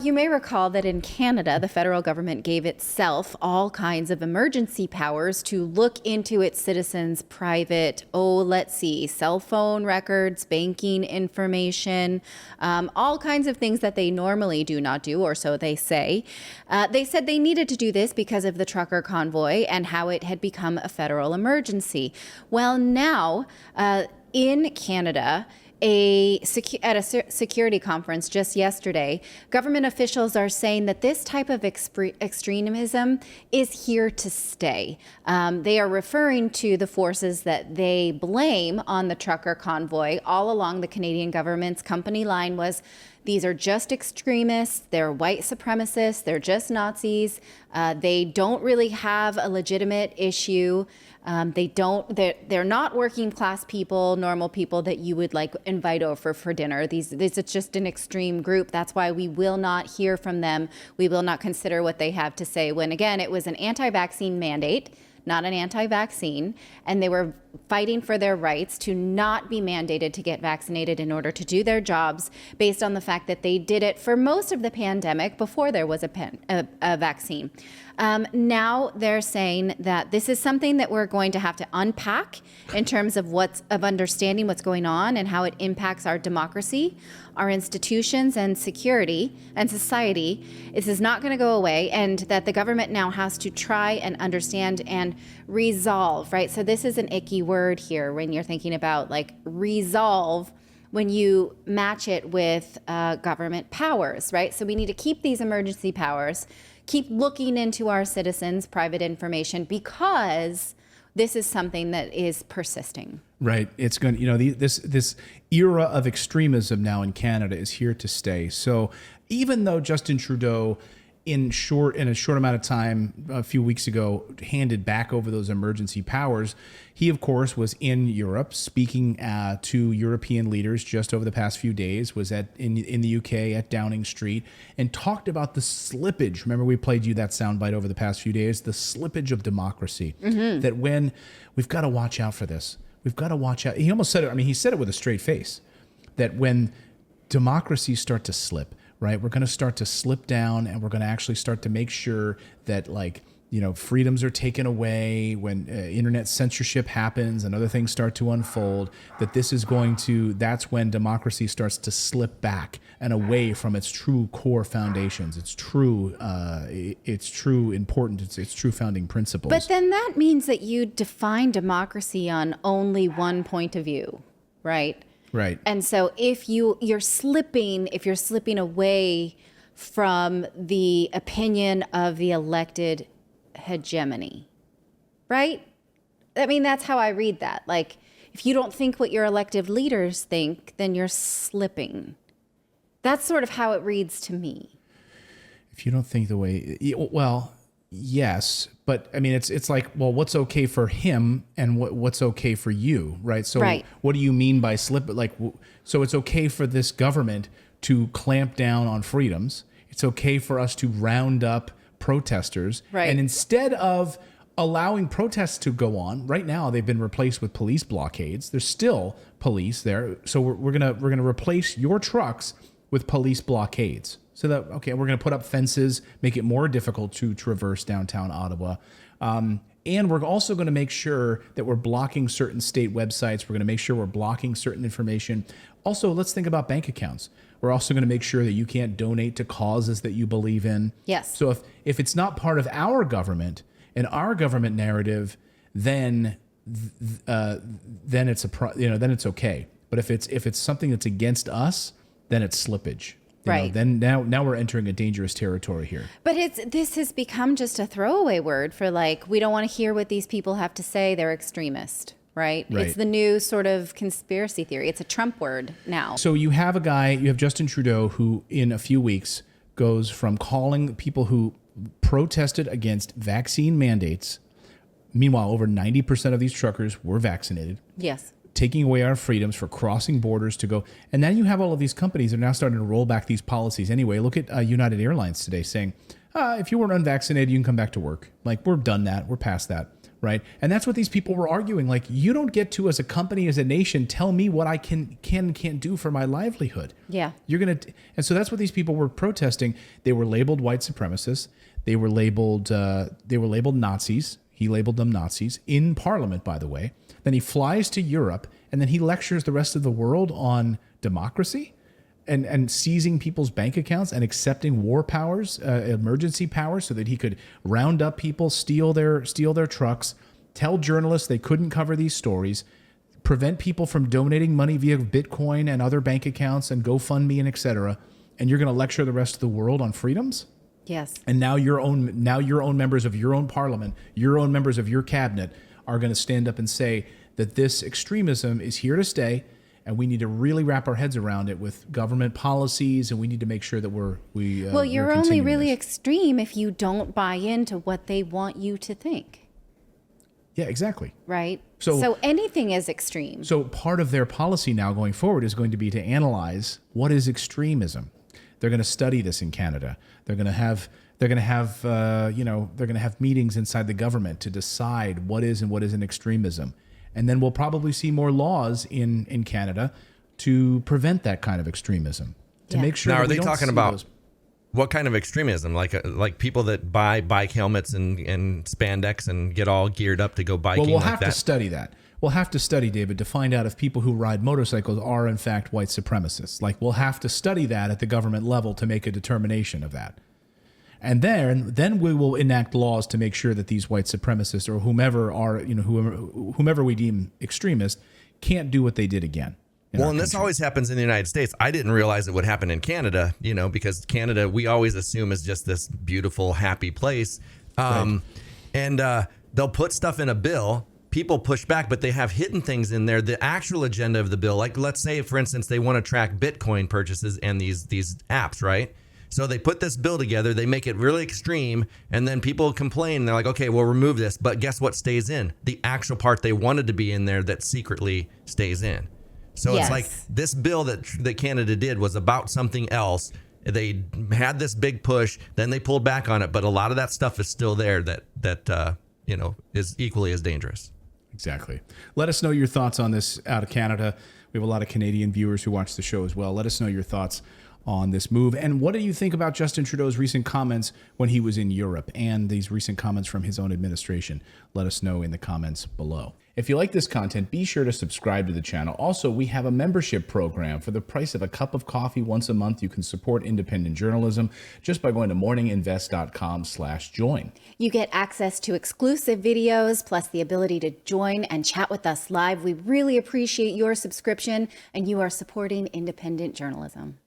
You may recall that in Canada, the federal government gave itself all kinds of emergency powers to look into its citizens' private, cell phone records, banking information, all kinds of things that they normally do not do, or so they say. They said they needed to do this because of the trucker convoy and how it had become a federal emergency. Well, now, in Canada, at a security conference just yesterday, government officials are saying that this type of extremism is here to stay. They are referring to the forces that they blame on the trucker convoy. All along, the Canadian government's company line was, these are just extremists, they're white supremacists, they're just Nazis, they don't really have a legitimate issue. They're not working class people, normal people that you would like invite over for dinner. This is just an extreme group. That's why we will not hear from them. We will not consider what they have to say. When again, it was an anti-vaccine mandate, not an anti-vaccine, and they were fighting for their rights to not be mandated to get vaccinated in order to do their jobs based on the fact that they did it for most of the pandemic before there was a vaccine. Now they're saying that this is something that we're going to have to unpack in terms of understanding what's going on and how it impacts our democracy, our institutions and security and society. This is not going to go away, and that the government now has to try and understand and resolve, right? So this is an icky word here when you're thinking about like resolve, when you match it with government powers, right? So we need to keep these emergency powers, keep looking into our citizens' private information, because this is something that is persisting. Right. It's going to, this era of extremism now in Canada is here to stay. So even though Justin Trudeau in a short amount of time, a few weeks ago, handed back over those emergency powers, he, of course, was in Europe speaking to European leaders just over the past few days, was in the UK at Downing Street, and talked about the slippage. Remember, we played you that soundbite over the past few days, the slippage of democracy, that when we've got to watch out for this. We've got to watch out. He almost said it. I mean, he said it with a straight face, that when democracies start to slip, right, we're going to start to slip down, and we're going to actually start to make sure that, like, freedoms are taken away, when internet censorship happens and other things start to unfold, that's when democracy starts to slip back and away from its true core foundations, its true importance, its true founding principles. But then that means that you define democracy on only one point of view, right? Right. And so if you're slipping away from the opinion of the elected hegemony, right? I mean, that's how I read that. Like, if you don't think what your elected leaders think, then you're slipping. That's sort of how it reads to me. If you don't think the way, well, yes, but I mean, it's like, well, what's okay for him and what's okay for you, right? So right. What do you mean by slip? Like, so it's okay for this government to clamp down on freedoms. It's okay for us to round up protesters. Right. And instead of allowing protests to go on, right now they've been replaced with police blockades. There's still police there. So we're gonna replace your trucks with police blockades. So that, okay, we're going to put up fences, make it more difficult to traverse downtown Ottawa. And we're also going to make sure that we're blocking certain state websites. We're going to make sure we're blocking certain information. Also, let's think about bank accounts. We're also going to make sure that you can't donate to causes that you believe in. Yes. So if it's not part of our government and our government narrative, then it's then it's okay. But if it's something that's against us, then it's slippage. Right. Then now we're entering a dangerous territory here. But this has become just a throwaway word for, like, we don't want to hear what these people have to say. They're extremist, right? It's the new sort of conspiracy theory. It's a Trump word now. So you have Justin Trudeau, who in a few weeks goes from calling people who protested against vaccine mandates. Meanwhile, over 90% of these truckers were vaccinated. Yes. Taking away our freedoms for crossing borders to go. And then you have all of these companies that are now starting to roll back these policies anyway. Look at United Airlines today saying, if you weren't unvaccinated, you can come back to work. Like, we're done that. We're past that. right? And that's what these people were arguing. Like, you don't get to, as a company, as a nation, tell me what I can and can't do for my livelihood. Yeah. You're going to, and so that's what these people were protesting. They were labeled white supremacists. They were labeled Nazis. He labeled them Nazis in Parliament, by the way. Then he flies to Europe, and then he lectures the rest of the world on democracy and seizing people's bank accounts and accepting war powers, emergency powers, so that he could round up people, steal their trucks, tell journalists they couldn't cover these stories, prevent people from donating money via Bitcoin and other bank accounts and GoFundMe and et cetera. And you're going to lecture the rest of the world on freedoms? Yes. And now your own members of your own parliament, your own members of your cabinet are going to stand up and say that this extremism is here to stay, and we need to really wrap our heads around it with government policies, and we need to make sure that you're only really extreme if you don't buy into what they want you to think. Yeah, exactly. Right? So anything is extreme. So part of their policy now going forward is going to be to analyze what is extremism. They're going to study this in Canada. They're going to have meetings inside the government to decide what is and what isn't extremism. And then we'll probably see more laws in Canada to prevent that kind of extremism, to make sure. Now, are they talking about what kind of extremism? Like people that buy bike helmets and spandex and get all geared up to go biking? Well, we'll have to study that. We'll have to study, David, to find out if people who ride motorcycles are in fact white supremacists. Like, we'll have to study that at the government level to make a determination of that. And then we will enact laws to make sure that these white supremacists or whomever we deem extremist can't do what they did again. Well, and this always happens in the United States. I didn't realize it would happen in Canada, because Canada, we always assume is just this beautiful, happy place. Right. And they'll put stuff in a bill. People push back, but they have hidden things in there. The actual agenda of the bill, like let's say, for instance, they want to track Bitcoin purchases and these apps, right? So they put this bill together, they make it really extreme, and then people complain. They're like, okay, we'll remove this. But guess what stays in? The actual part they wanted to be in there that secretly stays in. So It's like this bill that Canada did was about something else. They had this big push, then they pulled back on it. But a lot of that stuff is still there that is equally as dangerous. Exactly. Let us know your thoughts on this out of Canada. We have a lot of Canadian viewers who watch the show as well. Let us know your thoughts on this move. And what do you think about Justin Trudeau's recent comments when he was in Europe and these recent comments from his own administration? Let us know in the comments below. If you like this content, be sure to subscribe to the channel. Also, we have a membership program. For the price of a cup of coffee once a month, you can support independent journalism just by going to morninginvest.com/join. You get access to exclusive videos, plus the ability to join and chat with us live. We really appreciate your subscription, and you are supporting independent journalism.